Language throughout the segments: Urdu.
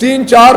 3, 4,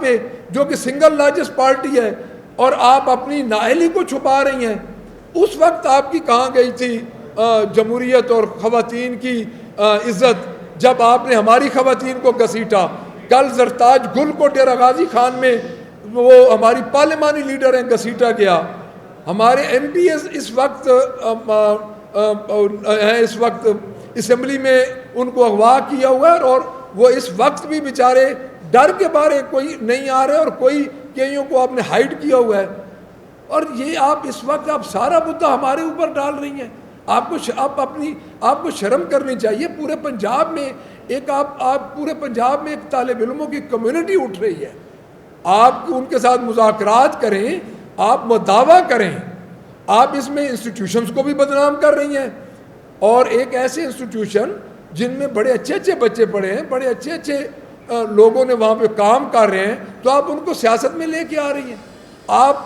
پہ جو کہ سنگل لارجسٹ پارٹی ہے، اور آپ اپنی نااہلی کو چھپا رہی ہیں. اس وقت آپ کی کہاں گئی تھی جمہوریت اور خواتین کی عزت جب آپ نے ہماری خواتین کو گھسیٹا؟ کل زرتاج گل کو ڈیرہ غازی خان میں وہ ہماری پارلیمانی لیڈر ہیں گھسیٹا گیا. ہمارے ایم پی ایس اس وقت اسمبلی میں ان کو اغوا کیا ہوا ہے، اور وہ اس وقت بھی بیچارے ڈر کے بارے کوئی نہیں آ رہے، اور کوئی کئیوں کو آپ نے ہائڈ کیا ہوا ہے. اور یہ آپ اس وقت آپ سارا مدعا ہمارے اوپر ڈال رہی ہیں. آپ کو شرم کرنی چاہیے. پورے پنجاب میں پورے پنجاب میں ایک طالب علموں کی کمیونٹی اٹھ رہی ہے. آپ ان کے ساتھ مذاکرات کریں، آپ مداوا کریں. آپ اس میں انسٹیٹیوشنز کو بھی بدنام کر رہی ہیں، اور ایک ایسے انسٹیٹیوشن جن میں بڑے اچھے اچھے بچے پڑھے ہیں، بڑے اچھے اچھے لوگوں نے وہاں پہ کام کر رہے ہیں، تو آپ ان کو سیاست میں لے کے آ رہی ہیں. آپ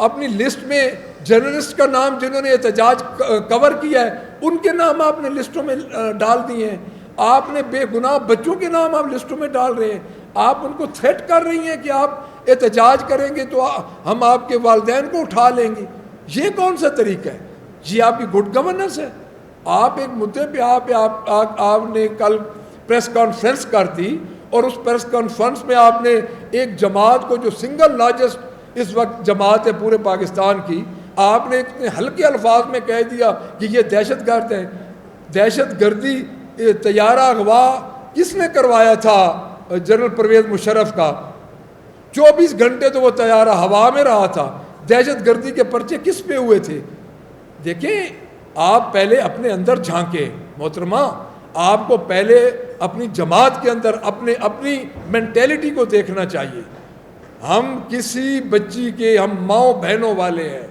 اپنی لسٹ میں جرنلسٹ کا نام جنہوں نے احتجاج کور کیا ہے ان کے نام آپ نے لسٹوں میں ڈال دیے ہیں. آپ نے بے گناہ بچوں کے نام آپ لسٹوں میں ڈال رہے ہیں. آپ ان کو تھریٹ کر رہی ہیں کہ آپ احتجاج کریں گے تو ہم آپ کے والدین کو اٹھا لیں گے. یہ کون سا طریقہ ہے؟ یہ آپ کی گڈ گورننس ہے؟ آپ ایک مدعے پہ آپ نے کل پریس کانفرنس کر دی، اور اس پریس کانفرنس میں آپ نے ایک جماعت کو جو سنگل لارجسٹ اس وقت جماعت ہے پورے پاکستان کی، آپ نے اتنے ہلکے الفاظ میں کہہ دیا کہ یہ دہشت گرد ہیں. دہشت گردی طیارہ اغوا کس نے کروایا تھا؟ جنرل پرویز مشرف کا. 24 گھنٹے تو وہ طیارہ ہوا میں رہا تھا. دہشت گردی کے پرچے کس پہ ہوئے تھے؟ دیکھیں، آپ پہلے اپنے اندر جھانکیں محترمہ. آپ کو پہلے اپنی جماعت کے اندر اپنی مینٹیلٹی کو دیکھنا چاہیے. ہم کسی بچی کے ہم ماؤں بہنوں والے ہیں،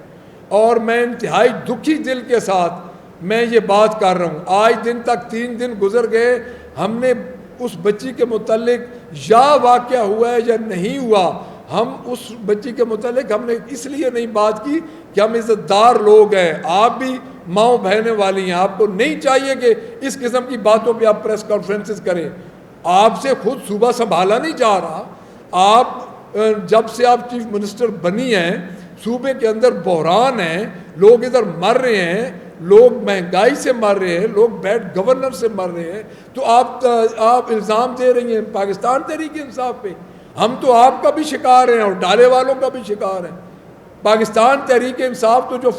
اور میں انتہائی دکھی دل کے ساتھ میں یہ بات کر رہا ہوں. آج دن تک 3 دن گزر گئے، ہم نے اس بچی کے متعلق یا واقعہ ہوا ہے یا نہیں ہوا، ہم اس بچی کے متعلق ہم نے اس لیے نہیں بات کی کہ ہم عزت دار لوگ ہیں. آپ بھی ماؤں بہنیں والی ہیں. آپ کو نہیں چاہیے کہ اس قسم کی باتوں پہ آپ پریس کانفرنسز کریں. آپ سے خود صوبہ سنبھالا نہیں جا رہا. آپ جب سے آپ چیف منسٹر بنی ہیں، صوبے کے اندر بحران ہے، لوگ ادھر مر رہے ہیں، لوگ مہنگائی سے مر رہے ہیں، لوگ بیڈ گورنر سے مر رہے ہیں، تو آپ الزام دے رہی ہیں پاکستان تحریک انصاف پہ. ہم تو آپ کا بھی شکار ہیں اور ڈالے والوں کا بھی شکار ہیں. پاکستان تحریک انصاف تو جو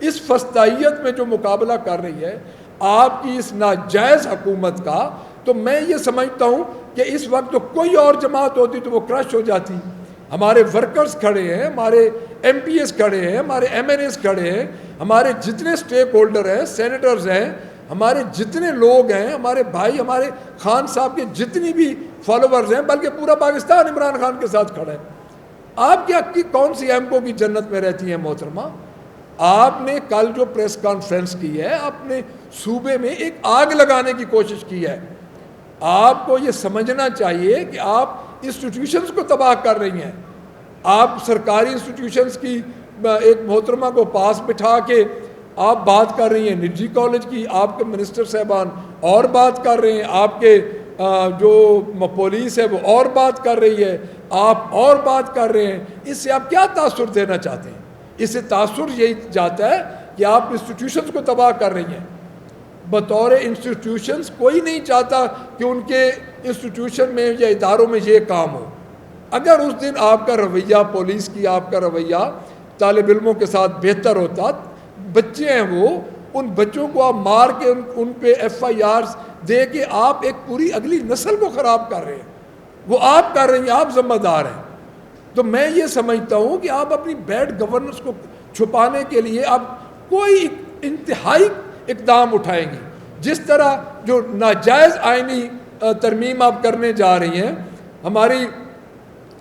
اس فسطائیت میں جو مقابلہ کر رہی ہے آپ کی اس ناجائز حکومت کا، تو میں یہ سمجھتا ہوں کہ اس وقت تو کوئی اور جماعت ہوتی تو وہ کرش ہو جاتی. ہمارے ورکرز کھڑے ہیں، ہمارے ایم پی ایس کھڑے ہیں، ہمارے ایم این ایس کھڑے ہیں، ہمارے جتنے سٹیک ہولڈر ہیں، سینیٹرز ہیں، ہمارے جتنے لوگ ہیں، ہمارے بھائی، ہمارے خان صاحب کے جتنی بھی فالوورز ہیں، بلکہ پورا پاکستان عمران خان کے ساتھ کھڑا ہے. آپ کی کون سی ایم کی جنت میں رہتی ہیں محترمہ؟ آپ نے کل جو پریس کانفرنس کی ہے، اپنے صوبے میں ایک آگ لگانے کی کوشش کی ہے. آپ کو یہ سمجھنا چاہیے کہ آپ انسٹیٹیوشنز کو تباہ کر رہی ہیں. آپ سرکاری انسٹیٹیوشنز کی ایک محترمہ کو پاس بٹھا کے آپ بات کر رہی ہیں نجی کالج کی. آپ کے منسٹر صاحبان اور بات کر رہے ہیں، آپ کے جو پولیس ہے وہ اور بات کر رہی ہے، آپ اور بات کر رہے ہیں. اس سے آپ کیا تاثر دینا چاہتے ہیں؟ اس سے تاثر یہی جاتا ہے کہ آپ انسٹیٹیوشنز کو تباہ کر رہی ہیں. بطور انسٹیٹیوشنز کوئی نہیں چاہتا کہ ان کے انسٹیٹیوشن میں یا اداروں میں یہ کام ہو. اگر اس دن آپ کا رویہ پولیس کی، آپ کا رویہ طالب علموں کے ساتھ بہتر ہوتا، بچے ہیں وہ، ان بچوں کو آپ مار کے ان پہ ایف آئی آرز دے کے آپ ایک پوری اگلی نسل کو خراب کر رہے ہیں. وہ آپ کر رہے ہیں، آپ ذمہ دار ہیں. تو میں یہ سمجھتا ہوں کہ آپ اپنی بیڈ گورننس کو چھپانے کے لیے آپ کوئی انتہائی اقدام اٹھائیں گی. جس طرح جو ناجائز آئینی ترمیم آپ کرنے جا رہی ہیں، ہماری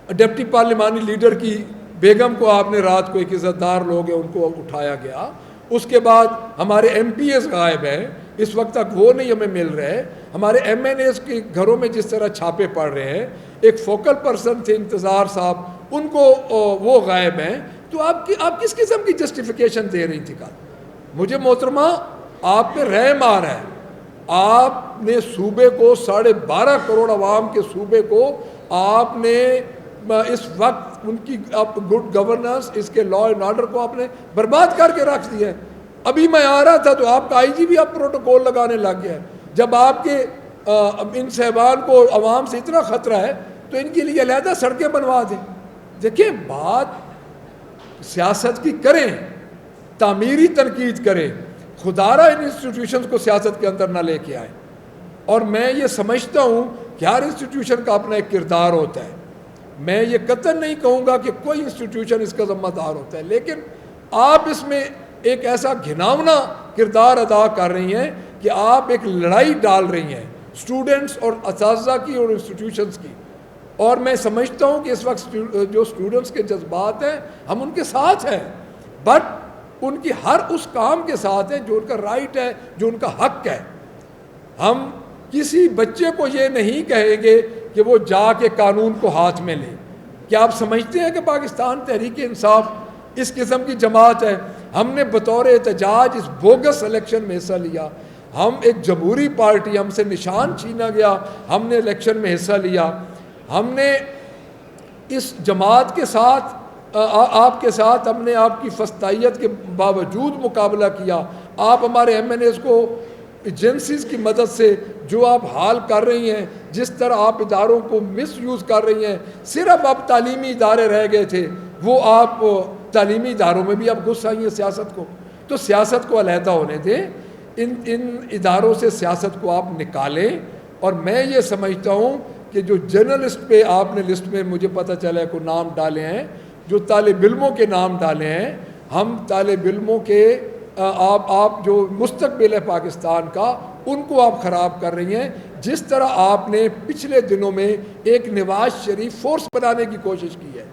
ڈپٹی پارلیمانی لیڈر کی بیگم کو آپ نے رات کو، ایک عزت دار لوگ ہیں ان کو اٹھایا گیا. اس کے بعد ہمارے ایم پی ایس غائب ہیں، اس وقت تک وہ نہیں ہمیں مل رہے. ہمارے ایم این ایس کے گھروں میں جس طرح چھاپے پڑ رہے ہیں، ایک فوکل پرسن تھے انتظار صاحب، ان کو وہ غائب ہیں. تو آپ کس قسم کی جسٹیفیکیشن دے رہی تھی کل؟ مجھے محترمہ آپ پہ رحم آ رہا ہے. آپ نے صوبے کو 12.5 کروڑ عوام کے صوبے کو آپ نے اس وقت ان کی گڈ گورننس، اس کے لا اینڈ آرڈر کو آپ نے برباد کر کے رکھ دیا ہے. ابھی میں آ رہا تھا تو آپ کا آئی جی بھی اب پروٹوکول لگانے لگ گیا ہے. جب آپ کے ان صاحبان کو عوام سے اتنا خطرہ ہے تو ان کے لیے علیحدہ سڑکیں بنوا دیں. دیکھیں بات سیاست کی کریں، تعمیری تنقید کریں، خدا را ان انسٹیٹیوشنز کو سیاست کے اندر نہ لے کے آئیں. اور میں یہ سمجھتا ہوں کہ ہر انسٹیٹیوشن کا اپنا ایک کردار ہوتا ہے. میں یہ قطعاً نہیں کہوں گا کہ کوئی انسٹیٹیوشن اس کا ذمہ دار ہوتا ہے، لیکن آپ اس میں ایک ایسا گھناؤنا کردار ادا کر رہی ہیں کہ آپ ایک لڑائی ڈال رہی ہیں اسٹوڈنٹس اور اساتذہ کی اور انسٹیٹیوشنز کی. اور میں سمجھتا ہوں کہ اس وقت جو اسٹوڈنٹس کے جذبات ہیں ہم ان کے ساتھ ہیں، بٹ ان کی ہر اس کام کے ساتھ ہیں جو ان کا رائٹ ہے، جو ان کا حق ہے. ہم کسی بچے کو یہ نہیں کہیں گے کہ وہ جا کے قانون کو ہاتھ میں لے. کیا آپ سمجھتے ہیں کہ پاکستان تحریک انصاف اس قسم کی جماعت ہے؟ ہم نے بطور احتجاج اس بوگس الیکشن میں حصہ لیا. ہم ایک جمہوری پارٹی، ہم سے نشان چھینا گیا، ہم نے الیکشن میں حصہ لیا. ہم نے اس جماعت کے ساتھ آپ کے ساتھ ہم نے آپ کی فستائیت کے باوجود مقابلہ کیا. آپ ہمارے ایم این ایز کو ایجنسیز کی مدد سے جو آپ حال کر رہی ہیں، جس طرح آپ اداروں کو مس یوز کر رہی ہیں، صرف اب تعلیمی ادارے رہ گئے تھے، وہ آپ تعلیمی اداروں میں بھی اب گھس آئی ہیں سیاست کو. تو سیاست کو علیحدہ ہونے دیں، ان اداروں سے سیاست کو آپ نکالیں. اور میں یہ سمجھتا ہوں کہ جو جرنلسٹ پہ آپ نے لسٹ میں مجھے پتہ چلا ہے کو نام ڈالے ہیں، جو طالب علموں کے نام ڈالے ہیں، ہم طالب علموں کے آپ جو مستقبل ہے پاکستان کا ان کو آپ خراب کر رہی ہیں. جس طرح آپ نے پچھلے دنوں میں ایک نواز شریف فورس بنانے کی کوشش کی ہے،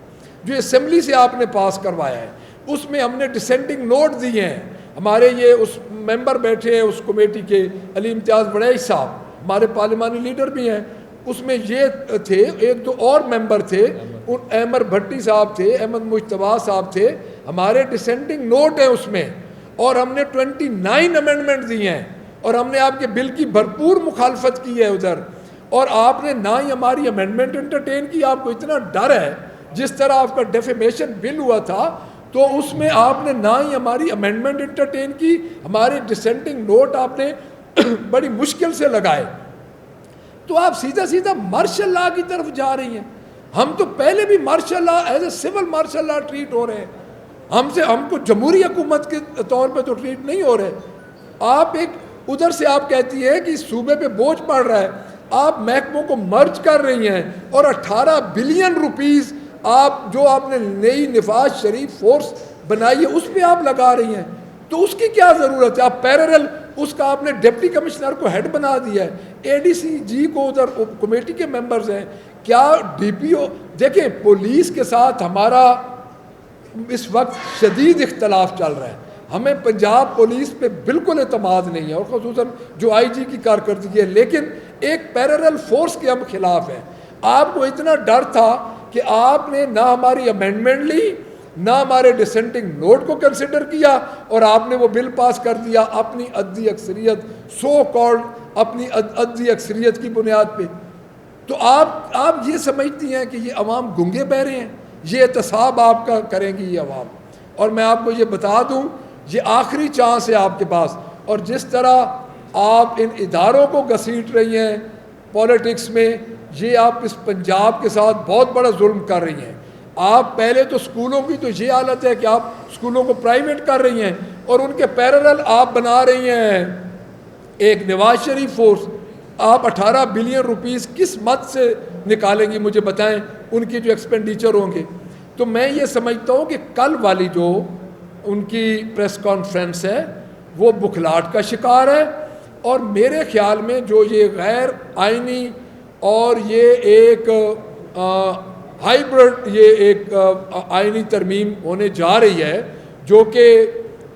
جو اسمبلی سے آپ نے پاس کروایا ہے، اس میں ہم نے ڈسینڈنگ نوٹ دیے ہیں. ہمارے یہ اس ممبر بیٹھے ہیں اس کمیٹی کے، علی امتیاز بڑیچ صاحب ہمارے پارلیمانی لیڈر بھی ہیں، اس میں یہ تھے، ایک دو اور ممبر تھے، احمد بھٹی صاحب تھے، احمد مجتبیٰ صاحب تھے. ہمارے ڈسینڈنگ نوٹ ہیں اس میں، اور ہم نے 29 امینڈمنٹ دی ہیں، اور ہم نے آپ کے بل کی بھرپور مخالفت کی ہے ادھر. اور آپ نے نہ ہی ہماری امینڈمنٹ انٹرٹین کی. آپ کو اتنا ڈر ہے، جس طرح آپ کا ڈیفیمیشن بل ہوا تھا تو اس میں آپ نے نہ ہی ہماری امینڈمنٹ انٹرٹین کی، ہمارے ڈسینڈنگ نوٹ آپ نے بڑی مشکل سے لگائے. تو آپ سیدھا سیدھا مارشل لا کی طرف جا رہی ہیں. ہم تو پہلے بھی martial law as a civil martial law treat ہو رہے ہیں. ہم کو جمہوری حکومت کے طور پہ تو ٹریٹ نہیں ہو رہے. آپ ایک ادھر سے آپ کہتی ہے کہ صوبے پہ بوجھ پڑ رہا ہے، آپ محکموں کو مرج کر رہی ہیں، اور 18 بلین روپیز آپ نے نئی نواز شریف فورس بنائی ہے اس پہ آپ لگا رہی ہیں. تو اس کی کیا ضرورت ہے؟ آپ پیرل اس کا آپ نے ڈپٹی کمشنر کو ہیڈ بنا دیا ہے، اے ڈی سی جی کو ادھر کمیٹی کے ممبرز ہیں. کیا ڈی پی او دیکھیں، پولیس کے ساتھ ہمارا اس وقت شدید اختلاف چل رہا ہے. ہمیں پنجاب پولیس پہ بالکل اعتماد نہیں ہے، اور خصوصاً جو آئی جی کی کارکردگی ہے، لیکن ایک پیرل فورس کے ہم خلاف ہیں. آپ کو اتنا ڈر تھا کہ آپ نے نہ ہماری امینڈمنٹ لی، نہ ہمارے ڈسینٹنگ نوٹ کو کنسیڈر کیا، اور آپ نے وہ بل پاس کر دیا اپنی عددی اکثریت، سو کالڈ اپنی عددی اکثریت کی بنیاد پہ. تو آپ یہ سمجھتی ہیں کہ یہ عوام گنگے بہرے ہیں؟ یہ احتساب آپ کا کریں گی یہ عوام. اور میں آپ کو یہ بتا دوں، یہ آخری چانس ہے آپ کے پاس. اور جس طرح آپ ان اداروں کو گھسیٹ رہی ہیں پولیٹکس میں، یہ آپ اس پنجاب کے ساتھ بہت بڑا ظلم کر رہی ہیں. آپ پہلے تو اسکولوں کی تو یہ حالت ہے کہ آپ اسکولوں کو پرائیویٹ کر رہی ہیں، اور ان کے پیرل آپ بنا رہی ہیں ایک نواز شریف فورس. آپ 18 بلین روپیز کس مد سے نکالیں گی مجھے بتائیں، ان کی جو ایکسپینڈیچر ہوں گے. تو میں یہ سمجھتا ہوں کہ کل والی جو ان کی پریس کانفرنس ہے وہ بکھلاہٹ کا شکار ہے. اور میرے خیال میں جو یہ غیر آئینی اور یہ ایک ہائیبرڈ یہ ایک آئینی ترمیم ہونے جا رہی ہے، جو کہ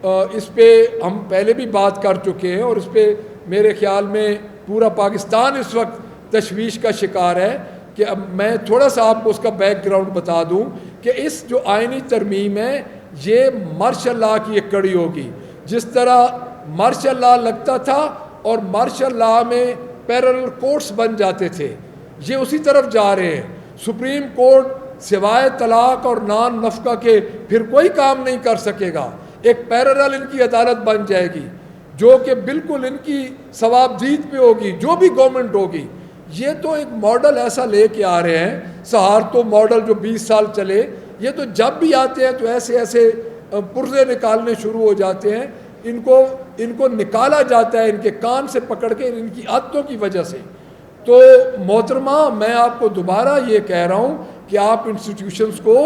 اس پہ ہم پہلے بھی بات کر چکے ہیں، اور اس پہ میرے خیال میں پورا پاکستان اس وقت تشویش کا شکار ہے. کہ اب میں تھوڑا سا آپ کو اس کا بیک گراؤنڈ بتا دوں کہ اس جو آئینی ترمیم ہے یہ مارشل لا کی ایک کڑی ہوگی. جس طرح مارشل لا لگتا تھا اور مارشل لا میں پیرلل کورٹس بن جاتے تھے، یہ اسی طرف جا رہے ہیں۔ سپریم کورٹ سوائے طلاق اور نان نفقہ کے پھر کوئی کام نہیں کر سکے گا۔ ایک پیرلل ان کی عدالت بن جائے گی جو کہ بالکل ان کی ثوابدید پہ ہوگی، جو بھی گورنمنٹ ہوگی۔ یہ تو ایک ماڈل ایسا لے کے آ رہے ہیں، سہارتو ماڈل جو 20 سال چلے، یہ تو جب بھی آتے ہیں تو ایسے ایسے پرزے نکالنے شروع ہو جاتے ہیں، ان کو نکالا جاتا ہے ان کے کان سے پکڑ کے، ان کی عادتوں کی وجہ سے۔ تو محترمہ، میں آپ کو دوبارہ یہ کہہ رہا ہوں کہ آپ انسٹیٹیوشنز کو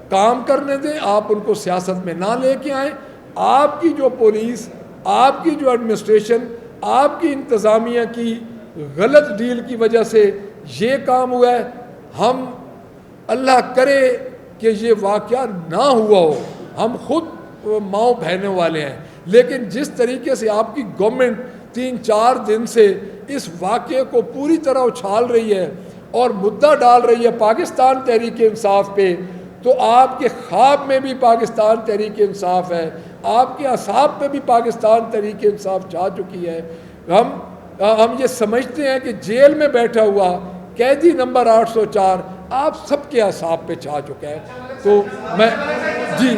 کام کرنے دیں، آپ ان کو سیاست میں نہ لے کے آئیں۔ آپ کی جو پولیس، آپ کی جو ایڈمنسٹریشن، آپ کی انتظامیہ کی غلط ڈیل کی وجہ سے یہ کام ہوا ہے۔ ہم اللہ کرے کہ یہ واقعہ نہ ہوا ہو، ہم خود ماؤں بہنوں والے ہیں، لیکن جس طریقے سے آپ کی گورنمنٹ 3-4 دن سے اس واقعے کو پوری طرح اچھال رہی ہے اور مدعا ڈال رہی ہے پاکستان تحریک انصاف پہ، تو آپ کے خواب میں بھی پاکستان تحریک انصاف ہے، آپ کے اعصاب پہ بھی پاکستان تحریک انصاف چھا چکی ہے۔ ہم یہ سمجھتے ہیں کہ جیل میں بیٹھا ہوا قیدی نمبر 804 آپ سب کے اعصاب پہ چھا چکا ہے۔ تو میں جی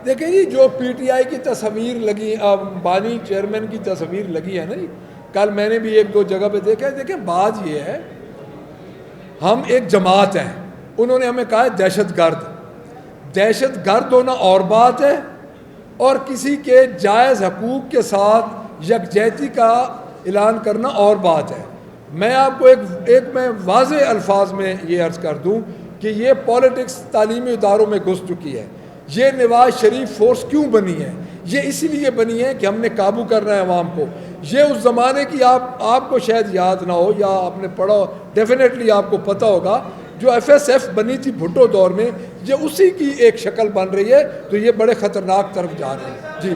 دیکھیں جی، جو پی ٹی آئی کی تصویر لگی، بانی چیئرمین کی تصویر لگی ہے نا جی، کل میں نے بھی 1-2 جگہ پہ دیکھا ہے۔ دیکھیں بات یہ ہے، ہم ایک جماعت ہیں، انہوں نے ہمیں کہا ہے دہشت گرد۔ دہشت گرد ہونا اور بات ہے، اور کسی کے جائز حقوق کے ساتھ یکجہتی کا اعلان کرنا اور بات ہے۔ میں آپ کو ایک میں واضح الفاظ میں یہ عرض کر دوں کہ یہ پولیٹکس تعلیمی اداروں میں گھس چکی ہے۔ یہ نواز شریف فورس کیوں بنی ہے؟ یہ اسی لیے بنی ہے کہ ہم نے قابو کرنا ہے عوام کو۔ یہ اس زمانے کی آپ کو شاید یاد نہ ہو یا آپ نے پڑھا، ڈیفینیٹلی آپ کو پتہ ہوگا، جو ایف ایس ایف بنی تھی بھٹو دور میں، یہ اسی کی ایک شکل بن رہی ہے۔ تو یہ بڑے خطرناک طرف جا رہے ہیں۔ جی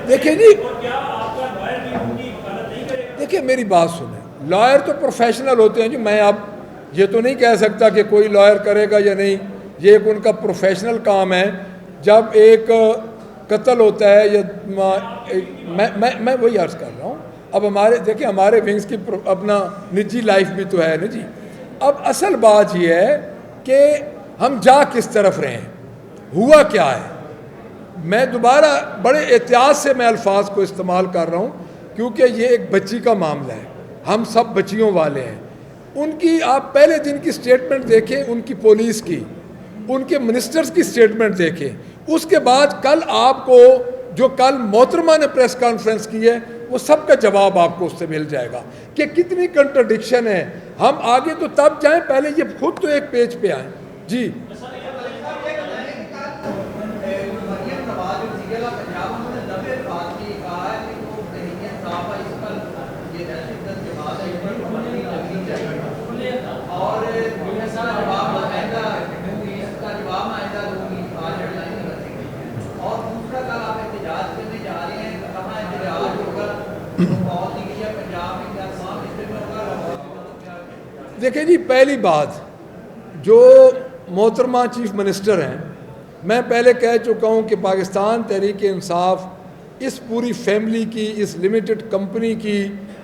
دیکھیں جی، دیکھیں میری بات سنیں، لائر تو پروفیشنل ہوتے ہیں جی۔ میں اب یہ تو نہیں کہہ سکتا کہ کوئی لائر کرے گا یا نہیں، یہ ایک ان کا پروفیشنل کام ہے۔ جب ایک قتل ہوتا ہے یا میں وہی عرض کر رہا ہوں، اب دیکھیں ہمارے ونگز کی اپنا نجی لائف بھی تو ہے نا جی۔ اب اصل بات یہ ہے کہ ہم جا کس طرف رہے ہیں، ہوا کیا ہے۔ میں دوبارہ بڑے احتیاط سے میں الفاظ کو استعمال کر رہا ہوں، کیونکہ یہ ایک بچی کا معاملہ ہے، ہم سب بچیوں والے ہیں۔ ان کی آپ پہلے دن کی سٹیٹمنٹ دیکھیں، ان کی پولیس کی، ان کے منسٹرز کی سٹیٹمنٹ دیکھیں، اس کے بعد کل آپ کو جو کل محترمہ نے پریس کانفرنس کی ہے، وہ سب کا جواب آپ کو اس سے مل جائے گا کہ کتنی کنٹرڈکشن ہے۔ ہم آگے تو تب جائیں، پہلے یہ خود تو ایک پیج پہ آئیں۔ جی دیکھیں جی، پہلی بات جو محترمہ چیف منسٹر ہیں، میں پہلے کہہ چکا ہوں کہ پاکستان تحریک انصاف اس پوری فیملی کی، اس لمیٹڈ کمپنی کی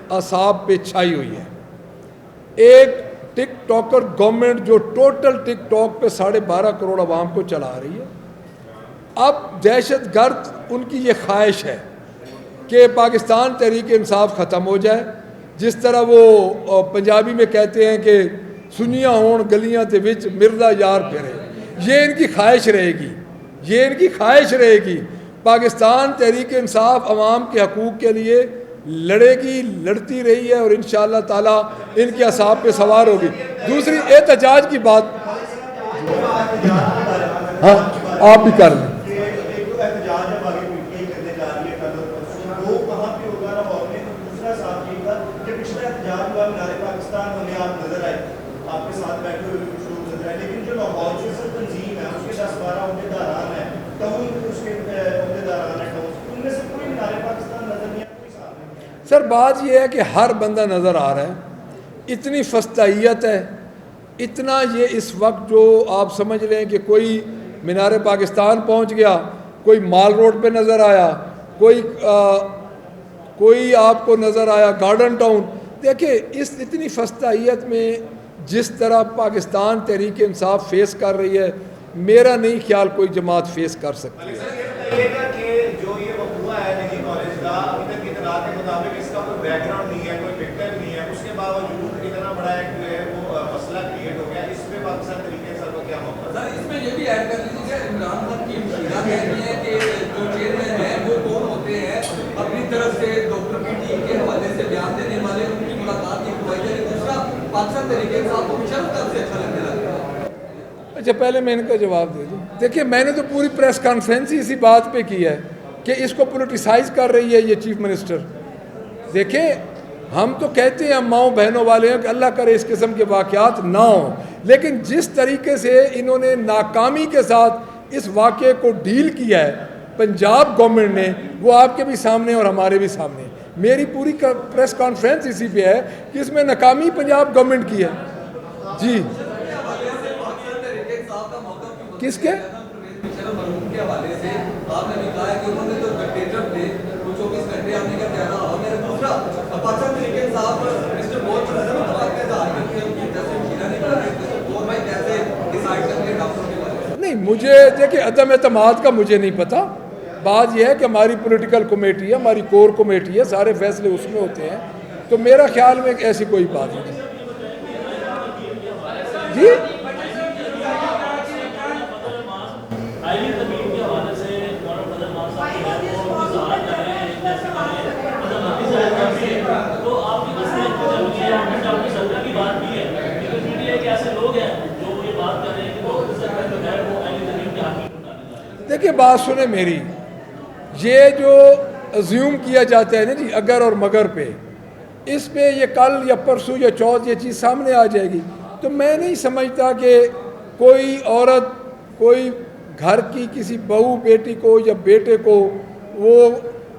اعصاب پہ چھائی ہوئی ہے۔ ایک ٹک ٹاکر گورنمنٹ جو ٹوٹل ٹک ٹاک پہ 12.5 کروڑ عوام کو چلا رہی ہے۔ اب دہشت گرد ان کی یہ خواہش ہے کہ پاکستان تحریک انصاف ختم ہو جائے، جس طرح وہ پنجابی میں کہتے ہیں کہ سنیاں ہون گلیاں تے وچ مردا یار پھرے، یہ ان کی خواہش رہے گی، یہ ان کی خواہش رہے گی. پاکستان تحریک انصاف عوام کے حقوق کے لیے لڑے گی, لڑتی رہی ہے اور انشاءاللہ تعالیٰ ان کے اعصاب پہ سوار ہوگی. دوسری احتجاج کی بات, ہاں آپ بھی کر لیں. آپ کے ساتھ بیٹھے ہوئے کچھ لوگ نظر آئے, لیکن جو لاہور کی سر تنظیم ہے اس کے 10-12 عہدیداران ہیں, ٹاؤن اس کے عہدیداران ہیں, ان میں سے کوئی مینار پاکستان نظر نہیں آتا, کوئی ساتھ نہیں. سر بات یہ ہے کہ ہر بندہ نظر آ رہا ہے, اتنی فستائیت ہے, اتنا یہ اس وقت جو آپ سمجھ لیں کہ کوئی مینار پاکستان پہنچ گیا, کوئی مال روڈ پہ نظر آیا, کوئی آپ کو نظر آیا گارڈن ٹاؤن. دیکھیں اس اتنی فستائیت میں جس طرح پاکستان تحریک انصاف فیس کر رہی ہے, میرا نہیں خیال کوئی جماعت فیس کر سکتی ہے. جو یہ وقوع ہے نجی کالج کا, ابھی تک اطلاعات کے مطابق اس کا کوئی بیک گراؤنڈ نہیں ہے, کوئی وکٹر نہیں ہے, اس کے باوجود اتنا بڑا ایک وہ مسئلہ کریٹ ہو گیا. اس پہ پاکستان تحریک انصاف کا کیا موقع؟ سر اس میں یہ بھی ایڈ کر لیجیے کہ عمران خان کی مشیرہ کہتی ہے کہ جو چیئرمین ہیں وہ کون ہوتے ہیں, اپنی طرف سے ڈاکٹر کی ٹیم کے حوالے سے بیان دینے والے, ان کی ملاقات کی گواہی ہے. دوسرا پاکستان تحریک انصاف کو مشرف طرف سے اچھا لگنے لگا ہے. اچھا پہلے میں ان کا جواب دے دوں. دیکھیے میں نے تو پوری پریس کانفرنس ہی اسی بات پہ کی ہے کہ اس کو پولیٹیسائز کر رہی ہے یہ چیف منسٹر. دیکھیں ہم تو کہتے ہیں ہم ماؤں بہنوں والے ہیں کہ اللہ کرے اس قسم کے واقعات نہ ہوں, لیکن جس طریقے سے انہوں نے ناکامی کے ساتھ اس واقعے کو ڈیل کیا ہے پنجاب گورنمنٹ نے, وہ آپ کے بھی سامنے اور ہمارے بھی سامنے. میری پوری پریس کانفرنس اسی پہ ہے کہ اس میں ناکامی پنجاب گورنمنٹ کی ہے. جی کس کے مرحوم کے حوالے سے آپ نے بھی کہا ہے کہ انہوں نے جو ڈکٹیٹر تھے وہ 24 گھنٹے آپ نے کیا کہنا ہوا. میرا دوسرا پاکستان تحریک انصاف مسٹر بہت بڑا اظہار کرتے ہیں, جیسے مشیرہ نے کہا کہ بہت بھائی کیسے ڈیسائیڈ کریں گے ڈاکٹروں کے بارے میں. نہیں, مجھے دیکھیں عدم اعتماد کا مجھے نہیں پتا. بات یہ ہے کہ ہماری پولیٹیکل کمیٹی ہے, ہماری کور کمیٹی ہے, سارے فیصلے اس میں ہوتے ہیں, تو میرا خیال میں ایسی کوئی بات نہیں. جی دیکھیے بات سنیں میری, یہ جو ازیوم کیا جاتا ہے نا جی اگر اور مگر پہ, اس پہ یہ کل یا پرسوں یا چوتھ یہ چیز سامنے آ جائے گی. تو میں نہیں سمجھتا کہ کوئی عورت کوئی گھر کی کسی بہو بیٹی کو یا بیٹے کو وہ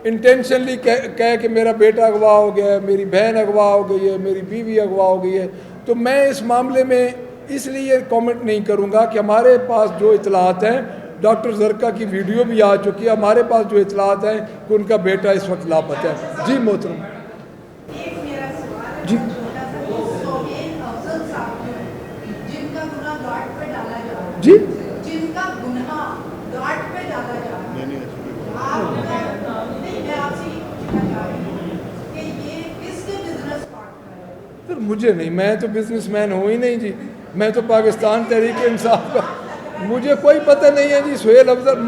انٹینشنلی کہے کہ میرا بیٹا اغوا ہو گیا ہے, میری بہن اغوا ہو گئی ہے, میری بیوی اغوا ہو گئی ہے. تو میں اس معاملے میں اس لیے کامنٹ نہیں کروں گا کہ ہمارے پاس جو اطلاعات ہیں, ڈاکٹر زرکا کی ویڈیو بھی آ چکی ہے, ہمارے پاس جو اطلاعات ہیں کہ ان کا بیٹا اس وقت لاپتہ ہے. جی محترم. جی جی جن کا گناہ گارڈ پہ ڈالا جا رہا ہے, میں آپ سے یہ پوچھنا چاہ رہی ہوں کہ یہ کس کے بزنس پارٹنر ہے؟ پھر مجھے نہیں, میں تو بزنس مین ہوں ہی نہیں جی, میں تو پاکستان تحریک انصاف کا, مجھے کوئی پتہ نہیں ہے جی. سہیل افضل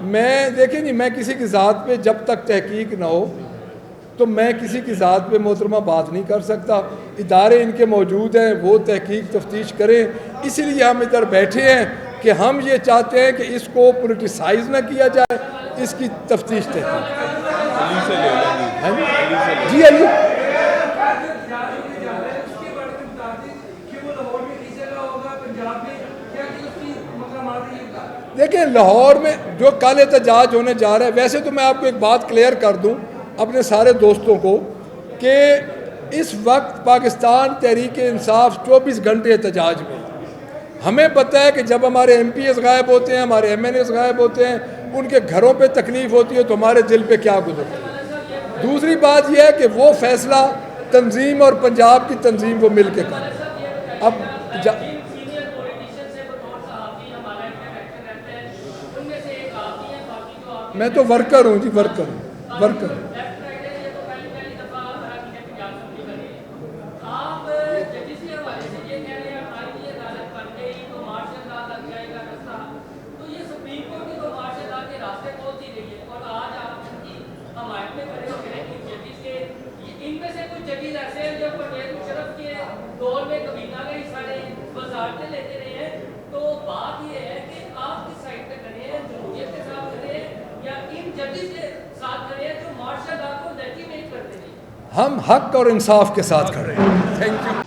میں دیکھیں جی, میں کسی کی ذات پہ جب تک تحقیق نہ ہو تو میں کسی کی ذات پہ محترمہ بات نہیں کر سکتا. ادارے ان کے موجود ہیں, وہ تحقیق تفتیش کریں. اسی لیے ہم ادھر بیٹھے ہیں کہ ہم یہ چاہتے ہیں کہ اس کو پولیٹیسائز نہ کیا جائے, اس کی تفتیش تحقیق. جی علی دیکھیں لاہور میں جو کل احتجاج ہونے جا رہا ہے, ویسے تو میں آپ کو ایک بات کلیئر کر دوں اپنے سارے دوستوں کو کہ اس وقت پاکستان تحریک انصاف 24 گھنٹے احتجاج میں. ہمیں پتہ ہے کہ جب ہمارے ایم پی ایس غائب ہوتے ہیں, ہمارے ایم این ایس غائب ہوتے ہیں, ان کے گھروں پہ تکلیف ہوتی ہے تو ہمارے دل پہ کیا گزرتا ہے. دوسری بات یہ ہے کہ وہ فیصلہ تنظیم اور پنجاب کی تنظیم وہ مل کے کریں. اب میں تو ورکر ہوں جی, ورکر. ڈانٹتے لیتے رہے ہیں. تو بات یہ ہے کہ آپ کس سائڈ پہ کھڑے ہیں, جمہوریت کے ساتھ کھڑے ہیں یا ان ججز کے ساتھ کھڑے ہیں جو مارشل لا کو لیجیمیٹ کرتے ہیں؟ ہم حق اور انصاف کے ساتھ کھڑے ہیں. Thank you.